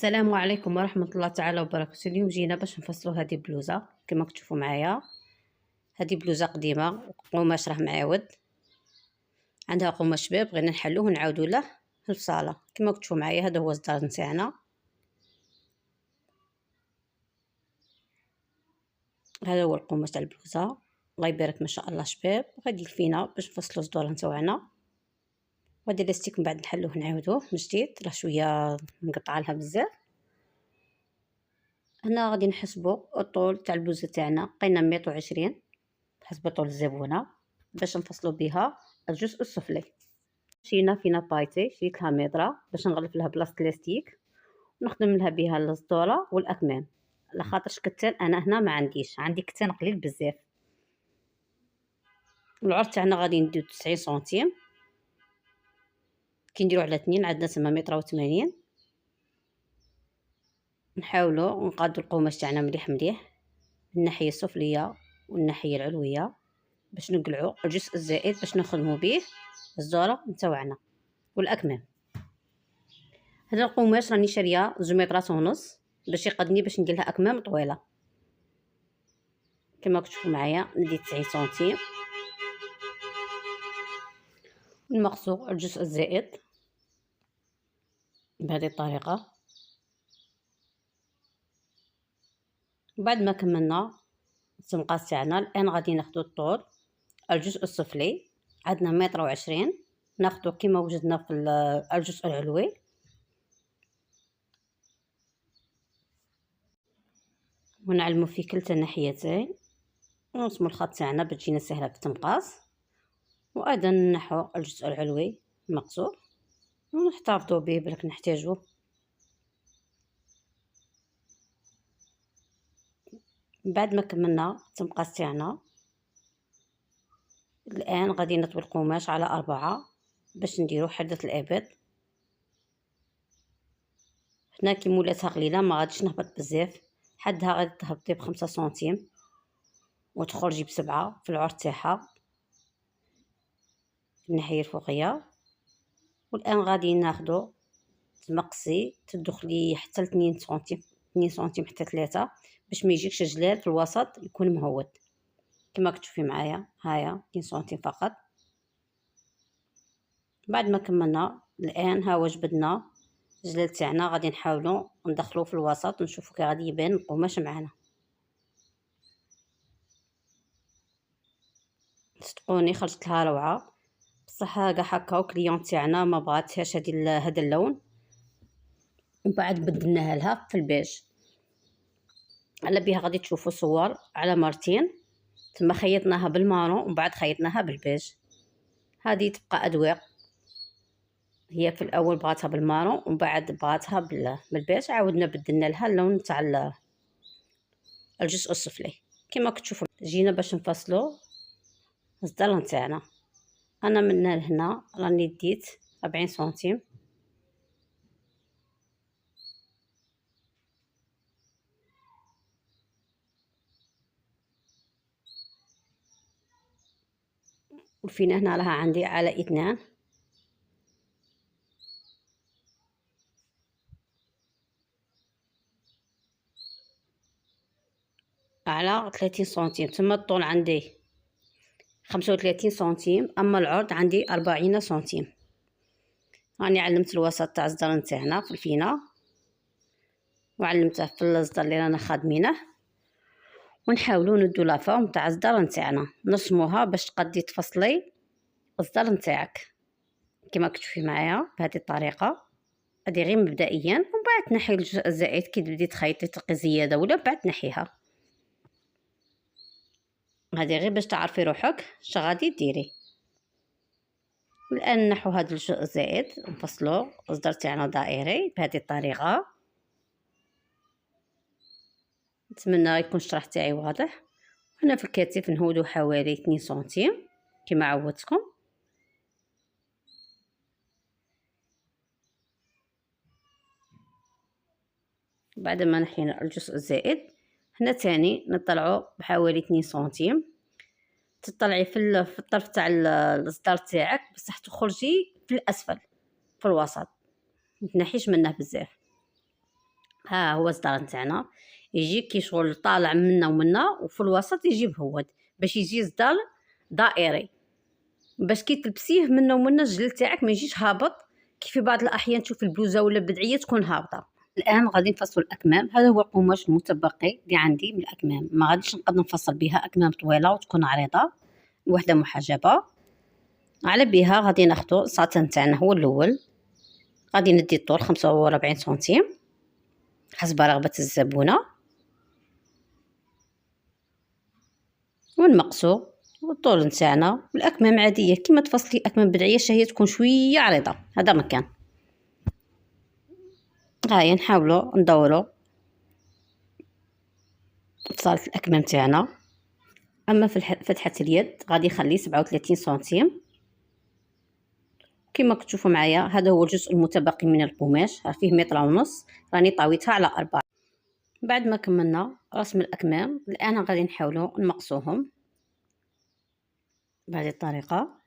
السلام عليكم ورحمة الله تعالى وبركاته. اليوم جينا باش نفصلوا هذه بلوزة كما كتشوفوا معايا. هذه بلوزة قديمة، قماش راه معاود، عندها قماش شباب، بغينا نحلوه ونعاودوا له الفصالة كما كتشوفوا معايا. هذا هو الصدر نتاعنا، هذا هو القماش تاع البلوزة. الله يبارك ما شاء الله شباب. غادي يكفينا باش نفصلوا الصدور نتاعنا، وهذا لاستيك من بعد نحلوه نعاودوه من جديد، راه شويه مقطعه لها بزاف. هنا غادي نحسبوا الطول تاع البلوزه تاعنا، لقينا 120 حسب طول الزبونه باش نفصلوا بها الجزء السفلي. مشينا فينا بايتي، شريت لها ميضره باش نغلف لها بلاصه لاستيك ونخدم لها بها الصدوره والاكمام. لخاطرش كتان انا هنا ما عنديش، عندي كتان قليل بزاف. العرض تاعنا غادي نديو 90 سنتيم، كي نديرو على 2 عندنا تما 180. نحاولوا نقادو القماش تاعنا مليح مليح من الناحيه السفليه والناحيه العلويه باش نقلعوا الجزء الزائد باش نخدموا به الزوره نتاعنا والاكمام. هذا القماش راني شاريه 2 متر ونص باش يقدني باش ندير لها اكمام طويله. كما كتشوفوا معايا ندي 90 سنتيم، نمقصوا الجزء الزائد بهذه الطريقه. بعد ما كملنا التمقاس تاعنا الان غادي ناخذ الطول الجزء السفلي، عندنا 120 متر، ناخذ كما وجدنا في الجزء العلوي ونعلمو في كلتا الناحيتين ونرسمو الخط تاعنا باش تجينا سهله في التمقاس. وايضا نحو الجزء العلوي المقصور ونحتفظوا به بلك نحتاجوه. بعد ما كملنا التمقاس تاعنا الان غادي نطوي القماش على 4 باش نديرو حدة الابد. هنا كي مولاتها قليله ما غاديش نهبط بزاف، حدها غادي تهبطي ب5 سنتيم وتخرجي ب7 في العرض تاعها في الناحيه الفوقيه. والان غادي ناخدو تمقسي تدخلي حتى 2 سنتيم، 2 سنتيم حتى 3 باش ما يجيكش جلال في الوسط، يكون مهود كما كتشوفي معايا. هايا 2 سنتيم فقط. بعد ما كملنا الان ها واش بدنا الجلال تاعنا، غادي نحاولوا ندخلوه في الوسط نشوفوا كي غادي يبان القماش معنا. صدقوني خرجت لها روعه، بصح كاع هكا وكليون تاعنا ما بغاتهاش هذا اللون، ومن بعد بدلناها لها في البيج. على بها غادي تشوفوا صور على مرتين، ثم خيطناها بالمارون ومن بعد خيطناها بالبيج. هذه تبقى اذواق، هي في الاول بغاتها بالمارون ومن بعد بغاتها بالبيج، عاودنا بدلنا لها اللون تاع الجزء السفلي. كما كتشوفوا جينا باش نفصلوا الصدر نتاعنا. انا من هنا راني ديت 40 سنتيم، وفينا هنا راها عندي على 2 على 30 سنتيم. ثم الطول عندي 35 سنتيم، اما العرض عندي 40 سنتيم. راني علمت الوسط تاع الصدر نتاعنا في الفينه وعلمته في الصدر اللي رانا خادمينه، ونحاولوا ندو لا فورم تاع الصدر نتاعنا نرسموها باش تقدي تفصلي الصدر نتاعك كما كتشوفي معايا بهذه الطريقه. هذه غير مبدئيا، ومن بعد تنحي الجزء الزائد كي تبدي تخيطي تلقي زياده ولا بعد تنحيها. هذه غير باش تعرفي روحك اش غادي ديري. الان نحو هذا الجزء الزائد نفصلو الصدر تاعنا دائري بهذه الطريقه. نتمنى يكون الشرح تاعي واضح. هنا في الكتف نهودو حوالي 2 سنتيم كما عودتكم. بعد ما نحينا الجزء الزائد هنا تاني نطلعو بحوالي 2 سنتيم. تطلعي في الطرف تاع الصدر تاعك بصح تخرجي في الاسفل في الوسط، متنحيش منه بزاف. ها هو الصدر نتاعنا يجي كي شغل طالع منا ومنا، وفي الوسط يجي مهود باش يجي صدر دائري، باش كي تلبسيه منا ومنا الجلد تاعك ما يجيش هابط كيف في بعض الاحيان تشوف البلوزه ولا البدعيه تكون هابطه. الان غادي نفصل الاكمام. هذا هو القماش المتبقي اللي عندي من الاكمام، ما غاديش نقدر نفصل بها اكمام طويله وتكون عريضه وحده محجبه. على بها غادي ناخذ الساتان تاعنا هو الاول، غادي ندي الطول 45 سنتيم حسب رغبه الزبونه، ونمقصو والطول نتاعنا. والاكمام عاديه كيما تفصلي اكمام بدعيه هي تكون شويه عريضه، هذا مكان. هاي نحاولوا ندوروا صارت الاكمام تاعنا. اما في فتحه اليد غادي نخلي 37 سنتيم كما كتشوفوا معايا. هذا هو الجزء المتبقي من القماش، فيه متر ونص، راني طاويتها على 4. بعد ما كملنا رسم الاكمام الان غادي نحاولوا نمقصوهم بهذه الطريقه.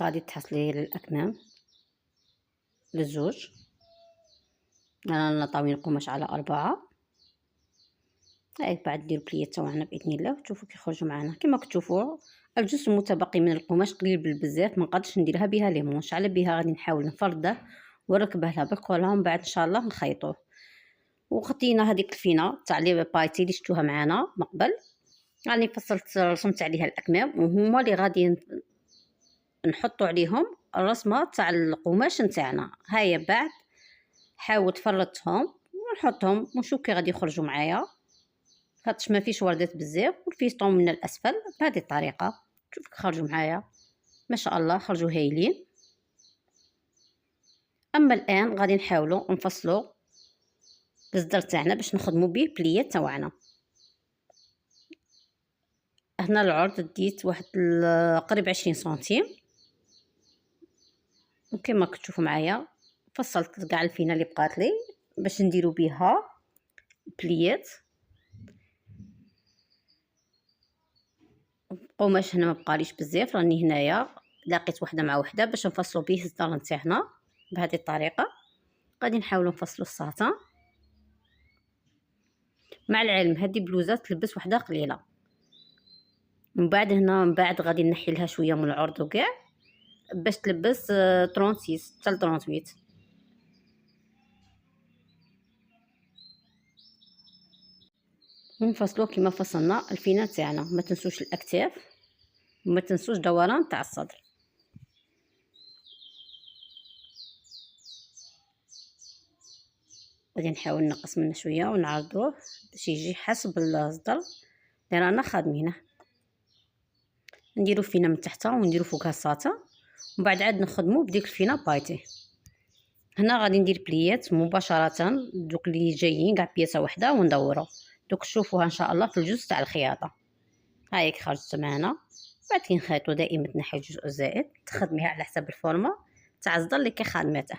غادي تحصلي الاكمام للزوج. رانا طاوين القماش على 4. هاي بعد ندير بلية تاعنا باذن الله وتشوفوا كيخرجوا معنا. كما كتشوفوا الجزء المتبقي من القماش قليل بزاف، ما نقدرش نديرها بها ليمونش. على بها غادي نحاول نفرده ونركبه لها بالكولا، ومن بعد ان شاء الله نخيطوه. وخطينا هذيك الفينه تاع لي بايتي اللي شفتوها معنا من قبل، راني فصلت رسمت عليها الاكمام، وهما اللي غادي نحطوا عليهم الرسمه تاع القماش نتاعنا. هيا بعد حاولت فردتهم ونحطهم ونشوف كي غادي يخرجوا معايا، خاطش ما فيش وردات بزاف والفيستون من الاسفل بهذه الطريقه. شوف خرجوا معايا ما شاء الله، خرجوا هايلين. اما الان غادي نحاولوا نفصلوا الصدر تاعنا باش نخدموا به بليات تاعنا. هنا العرض ديت واحد قريب 20 سنتيم، وكما كتشوفوا معايا فصلت كاع الفينه اللي بقات لي باش نديروا بها بليات. قماش هنا ما بقاليش بزاف، راني هنايا لاقيت وحده مع وحده باش نفصلوا به الصدر نتاعنا بهذه الطريقه. غادي نحاولوا نفصلوا الساطان. مع العلم هذه بلوزه تلبس وحده قليله، من بعد هنا من بعد غادي نحي لها شويه من العرض وكاع باش تلبس 36 حتى 38. ونفصلوه كما فصلنا الفينه تاعنا. ما تنسوش الاكتاف وما تنسوش دوران تاع الصدر. غادي نحاول نقص منه شويه ونعرضوه باش يجي حسب الصدر اللي رانا خادمينه. نديرو فينه من تحت ونديرو فوقها الساطا، ومن بعد عاد نخدمو بديك الفينه بايتي. هنا غادي ندير بليات مباشره دوك اللي جايين كاع بياسه واحده وندورو دوك تشوفوها ان شاء الله في الجزء تاع الخياطه. هاي خرجت معنا. بعد كي نخيطو دائما تنحي الجزء الزائد تخدميها على حسب الفورمه تاع الصدر اللي كخدمته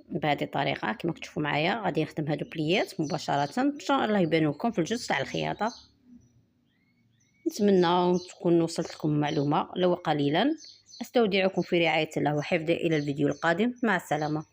بهذه الطريقه. كما كتشوفوا معايا غادي نخدم هادو بليات مباشره ان شاء الله يبانوا لكم في الجزء تاع الخياطه. نتمنى تكون وصلت لكم معلومه لو قليلا. استودعكم في رعايه الله وحفظه الى الفيديو القادم. مع السلامه.